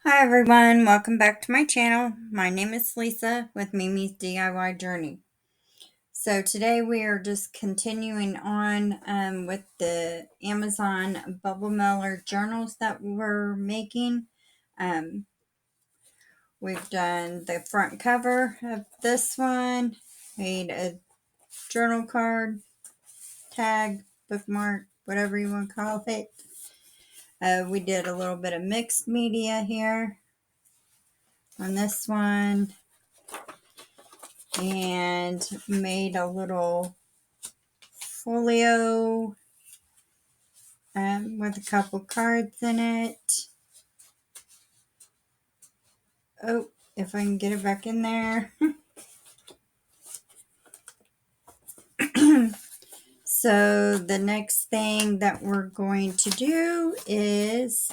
Hi everyone, welcome back to my channel. My name is Lisa with Mimi's DIY Journey. So today we are just continuing on with the Amazon bubble mailer journals that we're making. Um, we've done the front cover of this one, made a journal card, tag, bookmark, whatever you want to call it. We did a little bit of mixed media here on this one. And made a little folio with a couple cards in it. Oh, if I can get it back in there. So the next thing that we're going to do is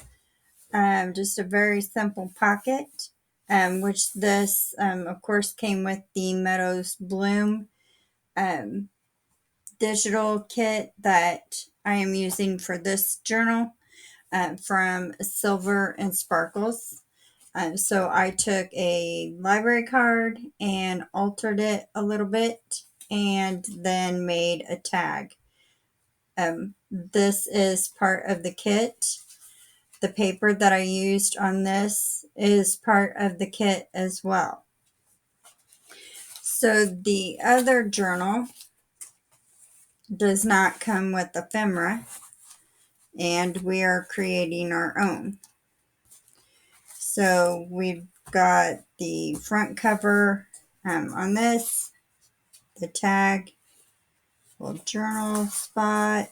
just a very simple pocket, which this, of course, came with the Meadows Bloom um, digital kit that I am using for this journal. From Silver and Sparkles. So I took a library card and altered it a little bit and then made a tag. This is part of the kit. The paper that I used on this is part of the kit as well. So the other journal does not come with ephemera, and we are creating our own. So we've got the front cover on this, the tag, little journal spot.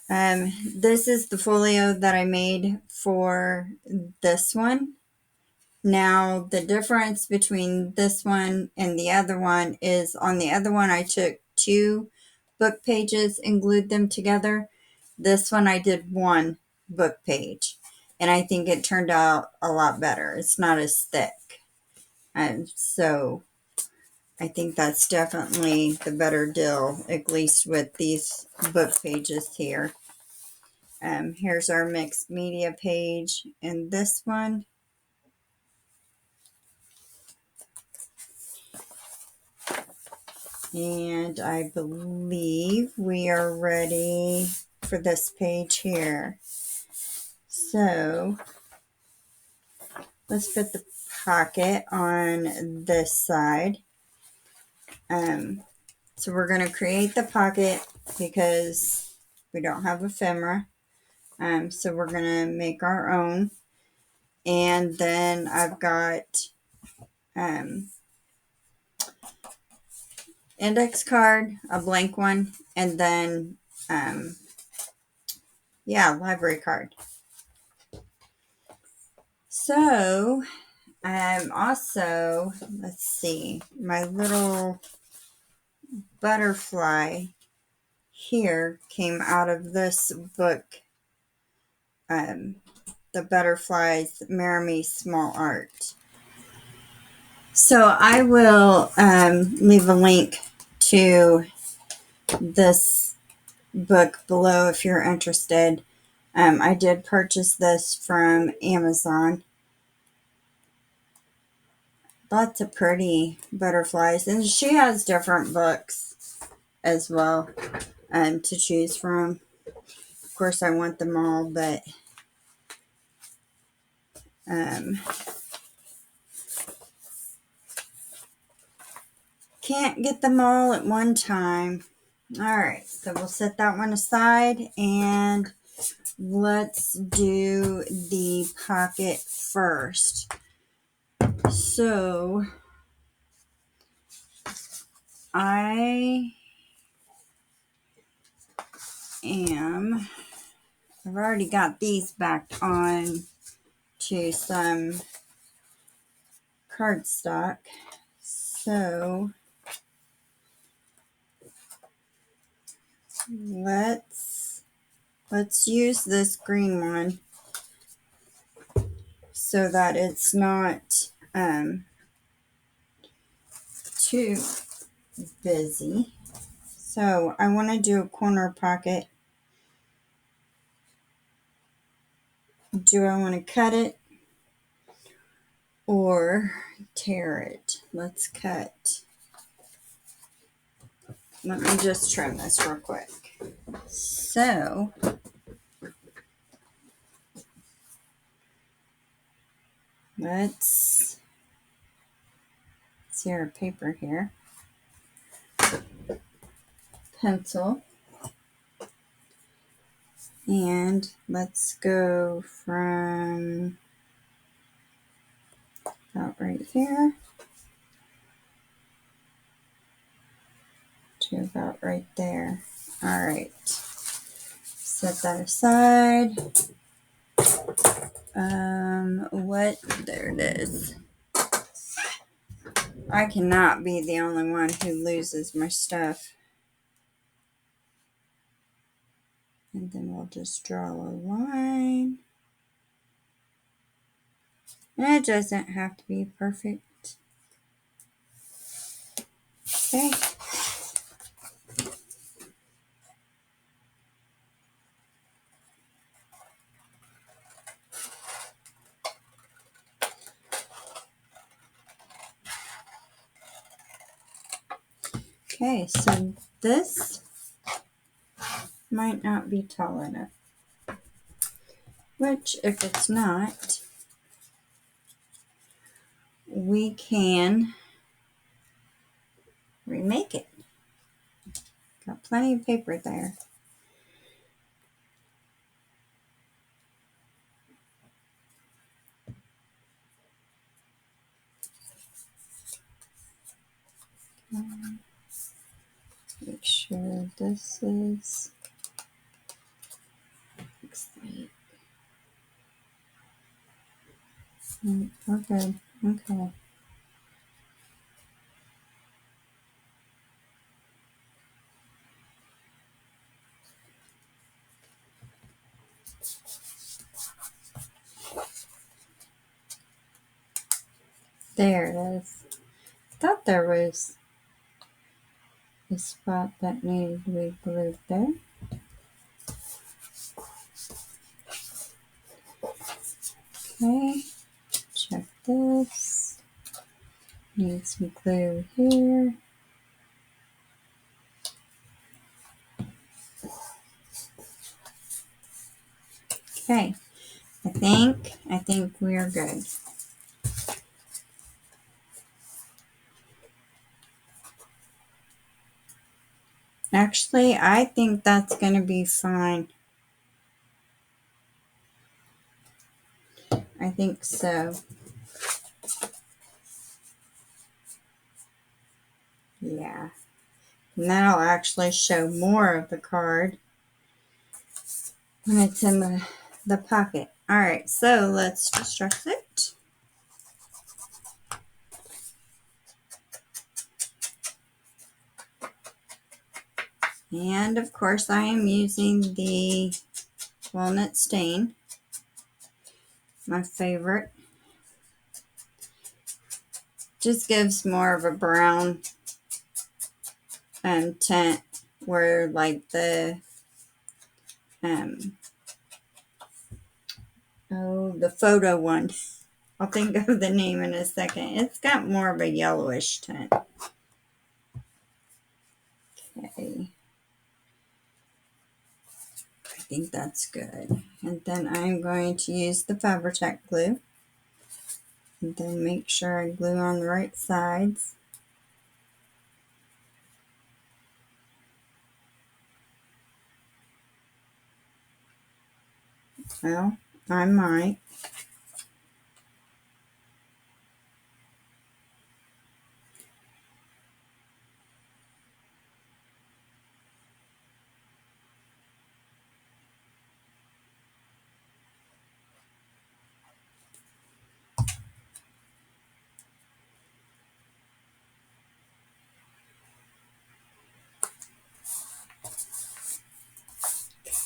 This is the folio that I made for this one. Now, the difference between this one and the other one is on the other one, I took two book pages and glued them together. This one, I did one book page, and I think it turned out a lot better. It's not as thick. And so I think that's definitely the better deal, at least with these book pages here. Here's our mixed media page in this one. And I believe we are ready for this page here. So let's put the pocket on this side. So we're going to create the pocket because we don't have ephemera. So we're going to make our own. And then I've got index card, a blank one, and then library card. So also, let's see, my little butterfly here came out of this book, the Butterflies Marry Small Art. So I will leave a link to this book below if you're interested. I did purchase this from Amazon. Lots of pretty butterflies, and she has different books as well to choose from. Of course, I want them all, but can't get them all at one time. All right, so we'll set that one aside, and let's do the pocket first. So I've already got these backed on to some cardstock. So let's use this green one so that it's not too busy. So I want to do a corner pocket Do I want to cut it or tear it? Let's cut. Let me just trim this real quick. So, let's see our paper here. Pencil. And let's go from about right here to about right there. All right. Set that aside. There it is. I cannot be the only one who loses my stuff. And then we'll just draw a line. And it doesn't have to be perfect. Okay. Okay, so this might not be tall enough. Which, if it's not, we can remake it. Got plenty of paper there. Make sure this is looks like okay. Okay. There it is. I thought there was a spot that needed to be glued there. Okay. Check this. Need some glue here. Okay. I think we are good. Actually, I think that's going to be fine. I think so. Yeah. And that'll actually show more of the card when it's in the pocket. All right, so let's distress it. And of course, I am using the walnut stain, my favorite. Just gives more of a brown tint, where like the the photo one. I'll think of the name in a second. It's got more of a yellowish tint. Okay. I think that's good. And then I'm going to use the Fabri-Tac glue. And then make sure I glue on the right sides. Well, I might.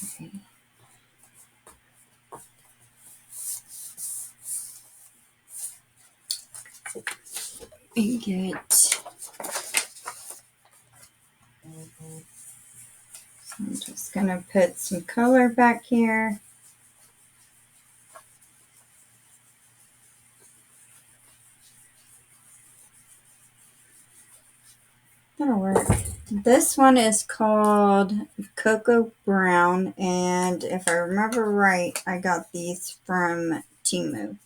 Okay. And get. I'm just going to put some color back here. This one is called Cocoa Brown, and if I remember right, I got these from Temu.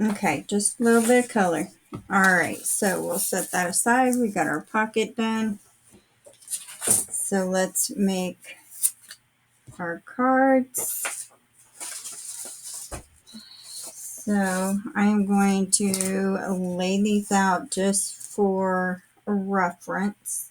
Okay, just a little bit of color. Alright, so we'll set that aside. We got our pocket done. So let's make our cards. So I'm going to lay these out just for a reference.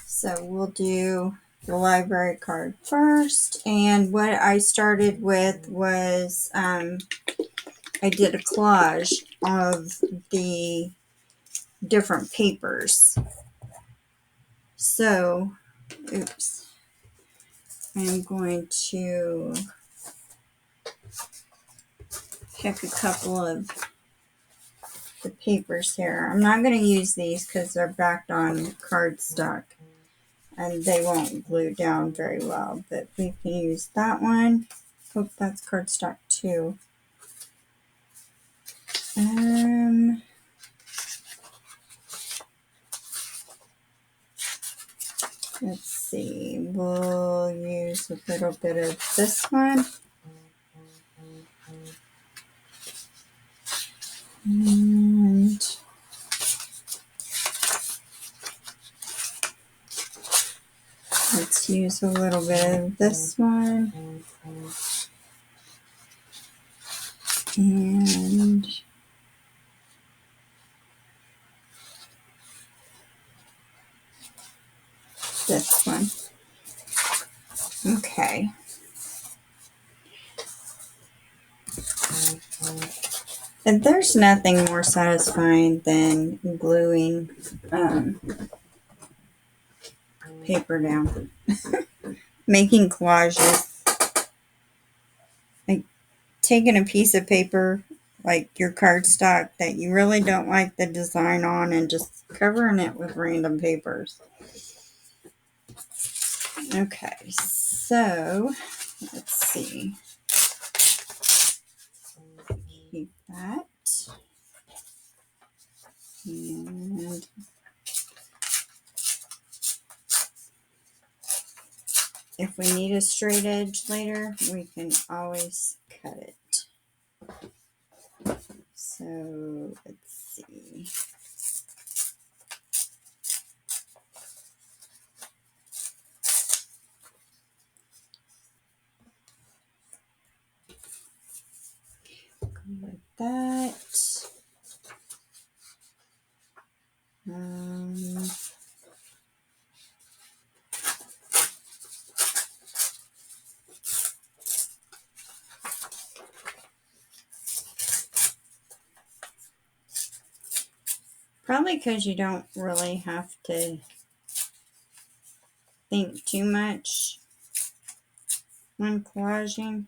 So we'll do the library card first. And what I started with was I did a collage of the different papers. So, oops, I'm going to pick a couple of the papers here. I'm not going to use these because they're backed on cardstock and they won't glue down very well, but we can use that one. Oh, that's cardstock too. Let's see, we'll use a little bit of this one. And let's use a little bit of this one. And this one. Okay. And there's nothing more satisfying than gluing paper down. Making collages. Like taking a piece of paper, like your cardstock that you really don't like the design on, and just covering it with random papers. Okay, so let's see. Keep that. And if we need a straight edge later, we can always cut it. So let's see. Go like that. Probably because you don't really have to think too much when collaging.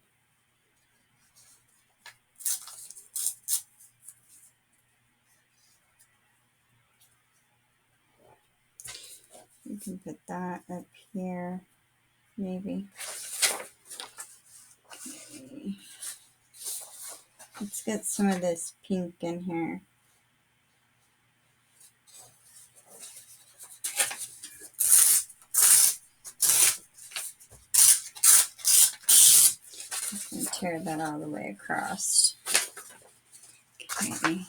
You can put that up here, maybe. Okay. Let's get some of this pink in here. And tear that all the way across. Okay.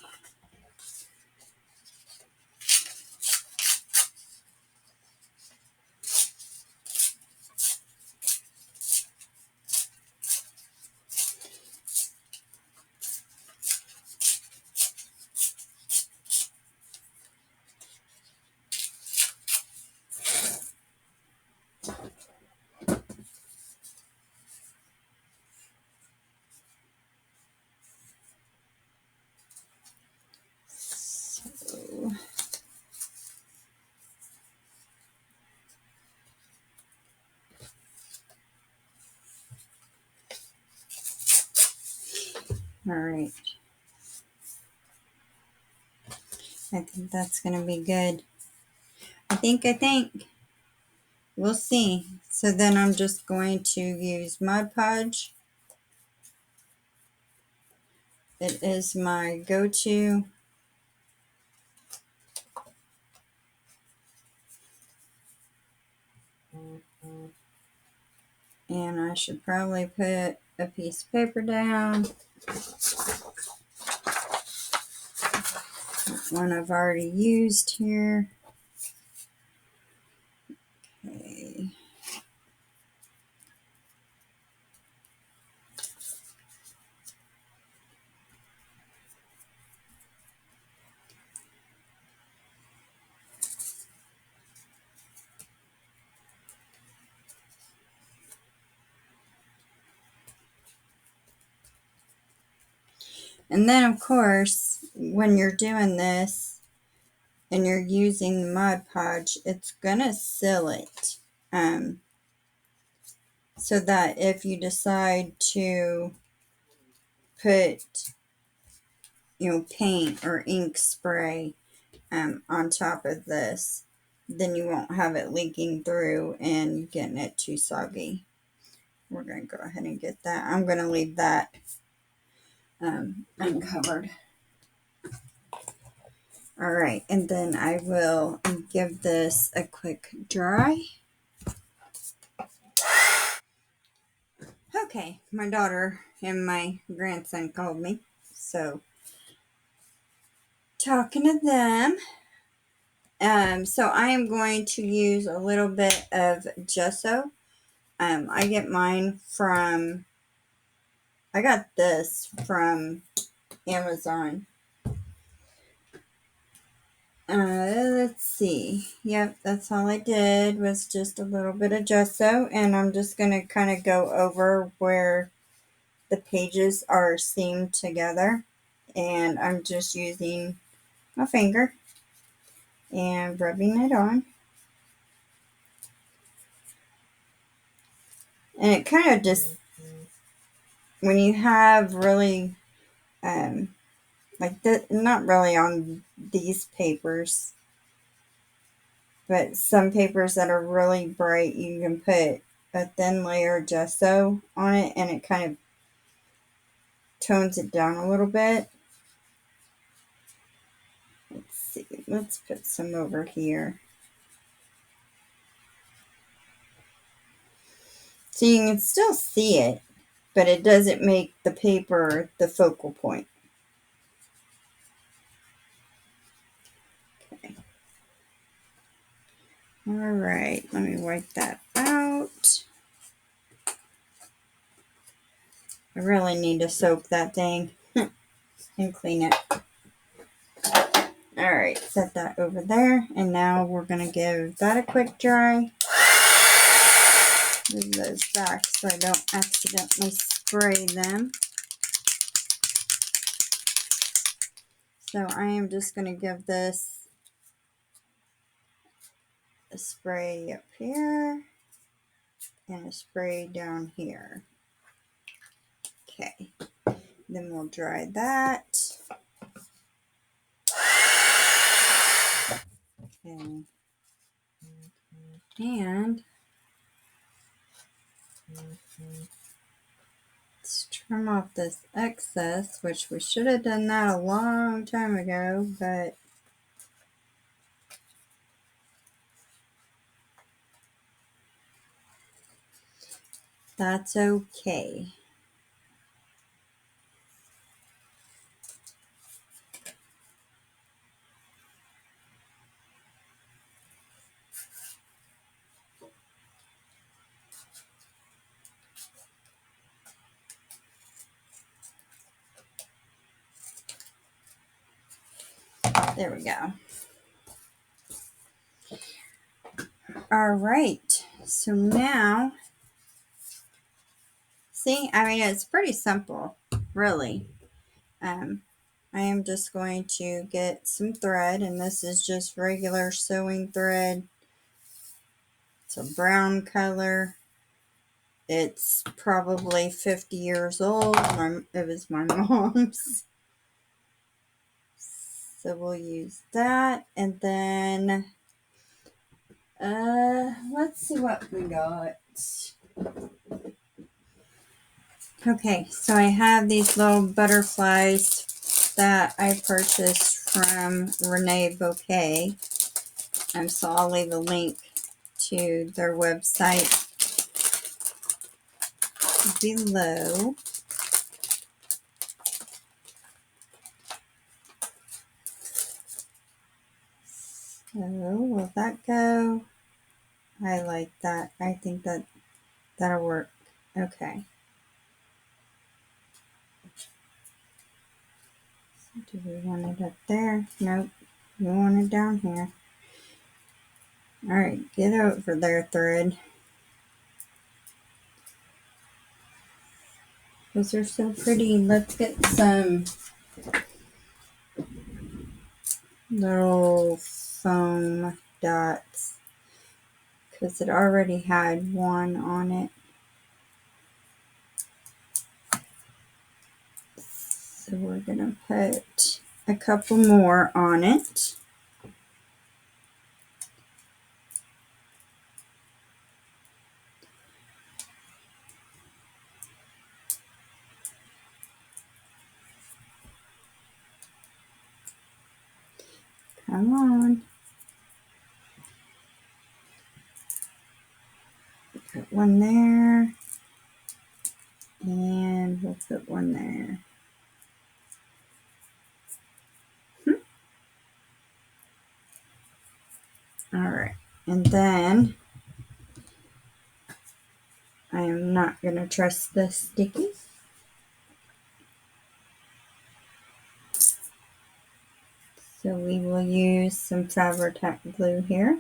So, all right. I think that's going to be good. I think. We'll see. So then I'm just going to use Mod Podge It is my go-to. And I should probably put a piece of paper down. One I've already used here. Okay. And then, of course, when you're doing this and you're using the Mod Podge, it's going to seal it. So that if you decide to put, paint or ink spray on top of this, then you won't have it leaking through and getting it too soggy. We're going to go ahead and get that. I'm going to leave that uncovered. All right, and then I will give this a quick dry. Okay, my daughter and my grandson called me, so talking to them. So I am going to use a little bit of gesso. I got this from Amazon. Let's see. Yep, that's all I did was just a little bit of gesso, and I'm just going to kind of go over where the pages are seamed together, and I'm just using my finger and rubbing it on. And it kind of just, when you have really, not really on these papers, but some papers that are really bright, you can put a thin layer of gesso on it, and it kind of tones it down a little bit. Let's see, let's put some over here. So you can still see it, but it doesn't make the paper the focal point. Okay. All right, let me wipe that out. I really need to soak that thing and clean it. All right, set that over there, and now we're going to give that a quick dry. Move those back so I don't accidentally spray them. So I am just going to give this a spray up here and a spray down here. Okay, then we'll dry that. Okay. And let's trim off this excess, which we should have done that a long time ago, but that's okay. There we go. All right, so now, see, I mean, it's pretty simple, really. I am just going to get some thread, and this is just regular sewing thread. It's a brown color. It's probably 50 years old. It was my mom's. So we'll use that, and then let's see what we got. Okay, so I have these little butterflies that I purchased from Renee Bouquet. So I'll leave a link to their website below. So will that go? I like that. I think that'll work. Okay. So do we want it up there? Nope. We want it down here. All right, get over there, thread. Those are so pretty. Let's get some little foam dots because it already had one on it. So we're going to put a couple more on it. Come on. Put one there. And we'll put one there. All right. And then I am not going to trust this sticky. So we will use some Fabri-Tac glue here.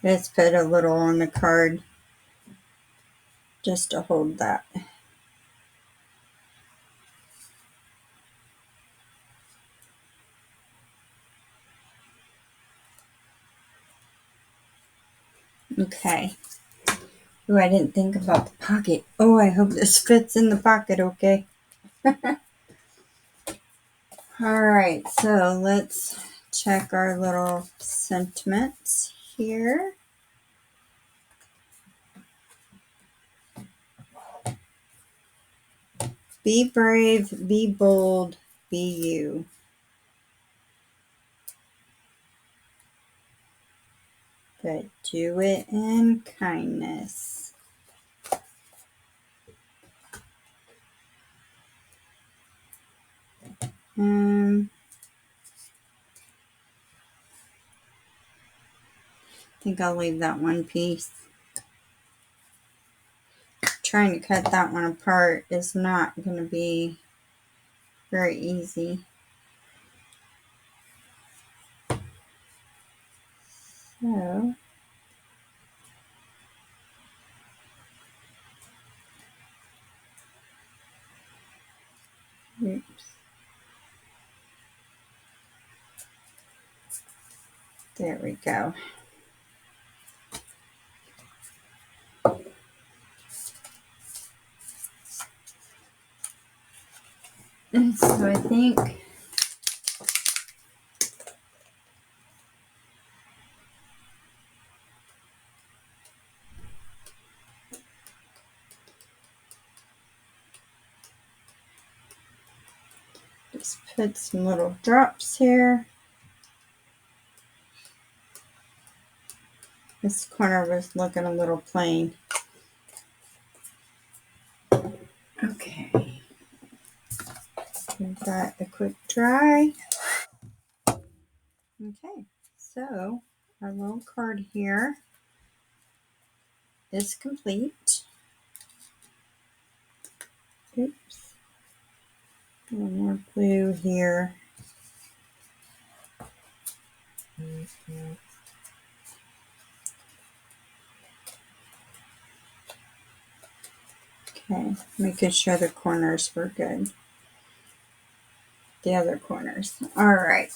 Just put a little on the card just to hold that. Okay. Oh, I didn't think about the pocket. Oh, I hope this fits in the pocket okay. All right, so let's check our little sentiments here. Be brave, be bold, be you. But do it in kindness. I think I'll leave that one piece. Trying to cut that one apart is not going to be very easy. So, oops. There we go. And so I think just put some little drops here. This corner was looking a little plain. Okay. Give that a quick dry. Okay, so our little card here is complete. Oops. A little more glue here. Okay, making sure the corners were good. The other corners. All right,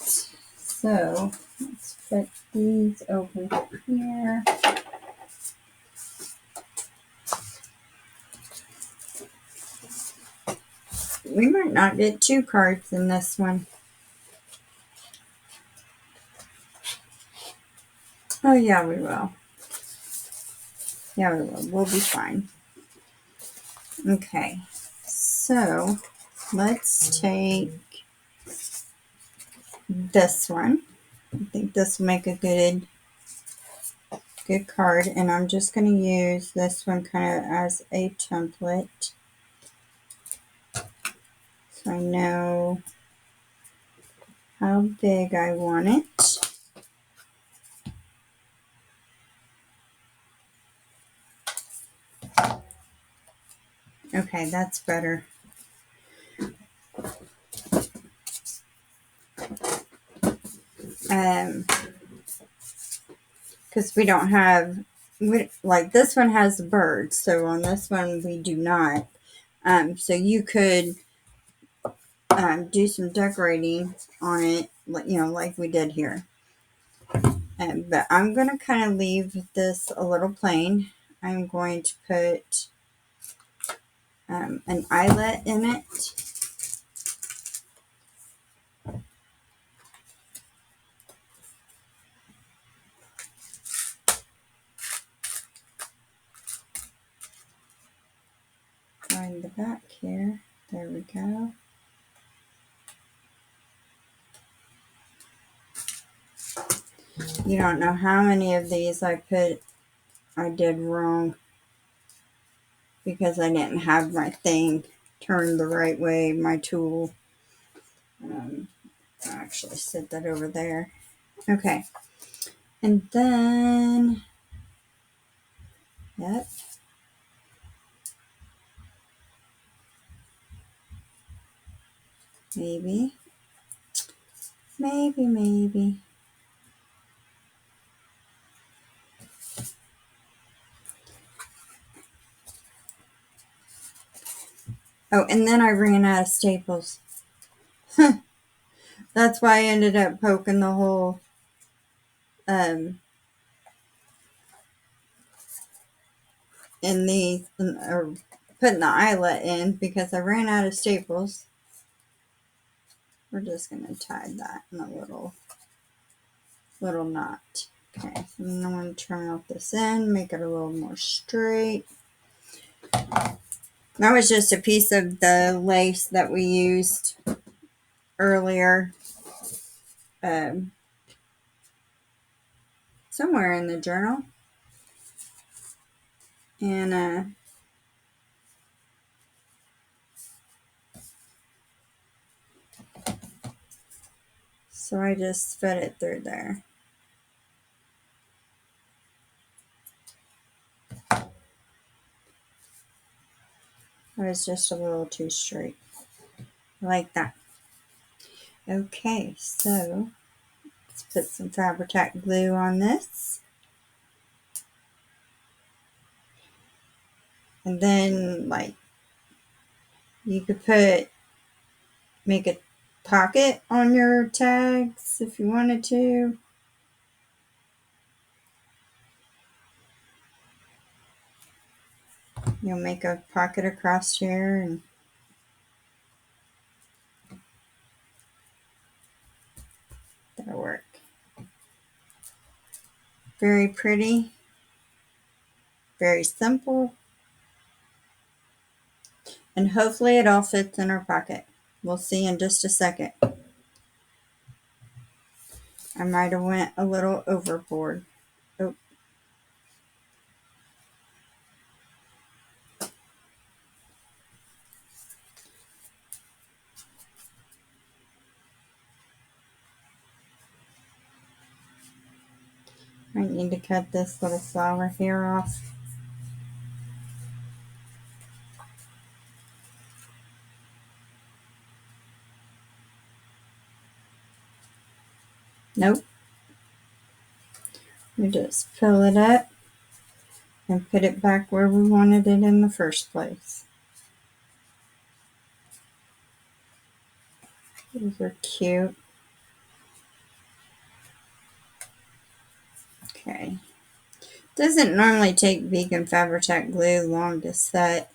so let's put these over here. We might not get 2 cards in this one. Oh, yeah, we will. Yeah, we will. We'll be fine. Okay, so let's take this one. I think this will make a good card, and I'm just going to use this one kind of as a template, so I know how big I want it. Okay, that's better. Because we don't have, like this one has birds, so on this one we do not. So you could do some decorating on it, like we did here. But I'm going to kind of leave this a little plain. I'm going to put an eyelet in it. Find the back here. There we go. You don't know how many of these I did wrong because I didn't have my thing turned the right way, my tool. I actually set that over there. Okay. And then, yep. Maybe. Oh, and then I ran out of staples. That's why I ended up poking the hole. Or putting the eyelet in because I ran out of staples. We're just going to tie that in a little knot. Okay, and I'm going to turn off this end, make it a little more straight. That was just a piece of the lace that we used earlier. Somewhere in the journal. And so I just fed it through there. It was just a little too straight. Like that. Okay, so let's put some Fabri-Tac glue on this. And then, like, you could make a pocket on your tags if you wanted to. You'll make a pocket across here and that'll work. Very pretty. Very simple. And hopefully it all fits in our pocket. We'll see in just a second. I might have went a little overboard. Oh. Might need to cut this little flower here off. Nope. We just fill it up and put it back where we wanted it in the first place. These are cute. Okay. Doesn't normally take vegan Fabri-Tac glue long to set.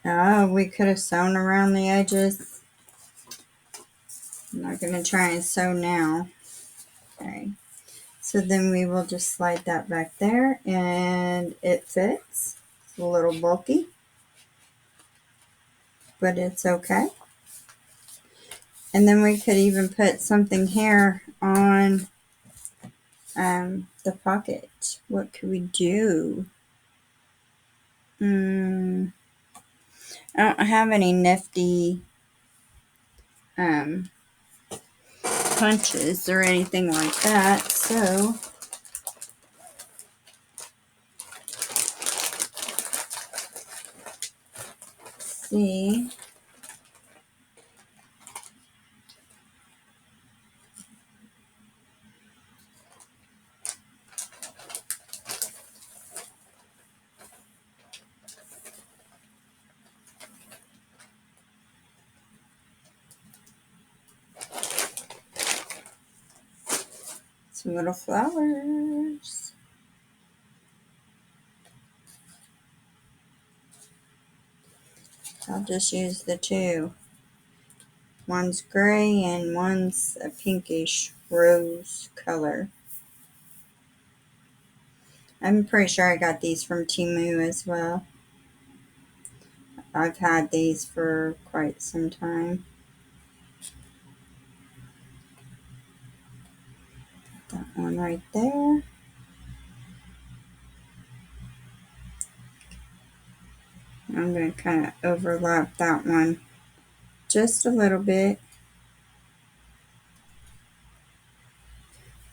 Oh, we could have sewn around the edges. I'm not going to try and sew now. Okay. So then we will just slide that back there and it fits. It's a little bulky, but it's okay. And then we could even put something here on the pocket. What could we do? I don't have any nifty punches or anything like that, so let's see. Some little flowers. I'll just use the two. One's gray and one's a pinkish rose color. I'm pretty sure I got these from Temu as well. I've had these for quite some time. That one right there. I'm going to kind of overlap that one just a little bit.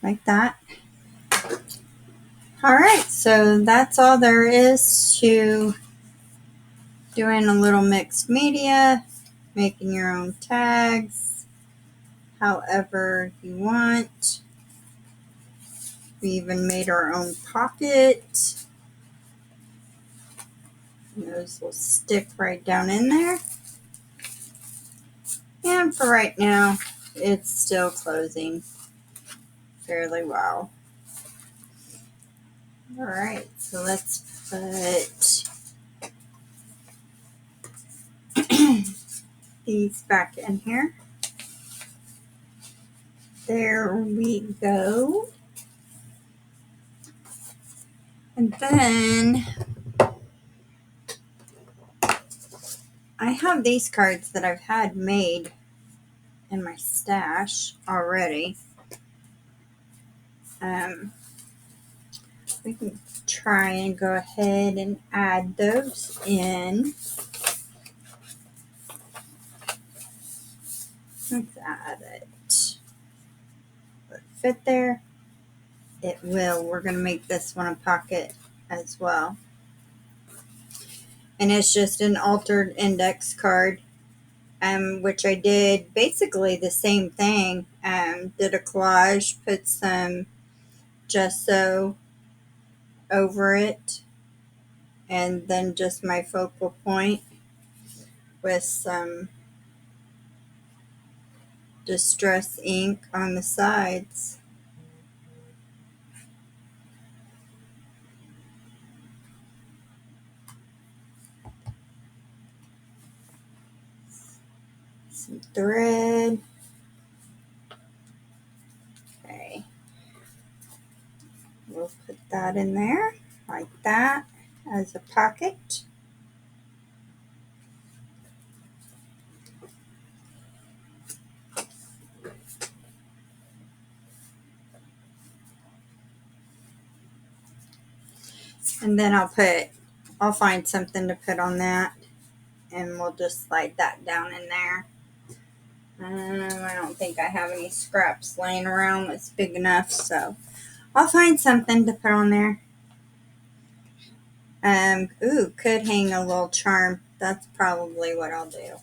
Like that. Alright, so that's all there is to doing a little mixed media, making your own tags, however you want. We even made our own pocket. And those will stick right down in there. And for right now, it's still closing fairly well. Alright, so let's put these back in here. There we go. And then I have these cards that I've had made in my stash already. We can try and go ahead and add those in. Let's add it. Will it fit there? It will. We're going to make this one a pocket as well. And it's just an altered index card, which I did basically the same thing. Did a collage, put some gesso over it, and then just my focal point with some distress ink on the sides. Some thread. Okay. We'll put that in there like that as a pocket. And then I'll find something to put on that, and we'll just slide that down in there. I don't think I have any scraps laying around that's big enough, so I'll find something to put on there. Could hang a little charm. That's probably what I'll do.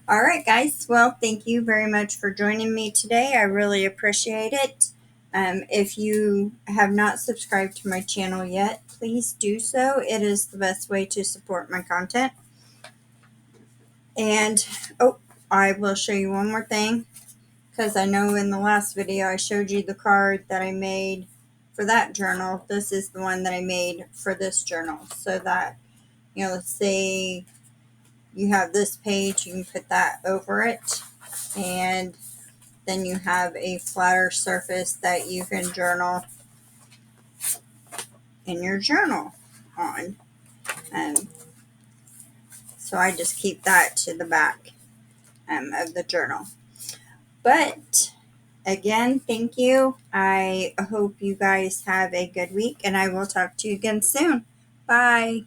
Alright guys, well, thank you very much for joining me today. I really appreciate it. If you have not subscribed to my channel yet, please do so. It is the best way to support my content. And, I will show you one more thing, because I know in the last video I showed you the card that I made for that journal. This is the one that I made for this journal, so that, let's say you have this page, you can put that over it, and then you have a flatter surface that you can journal in your journal on. So I just keep that to the back of the journal. But again, thank you. I hope you guys have a good week, and I will talk to you again soon. Bye.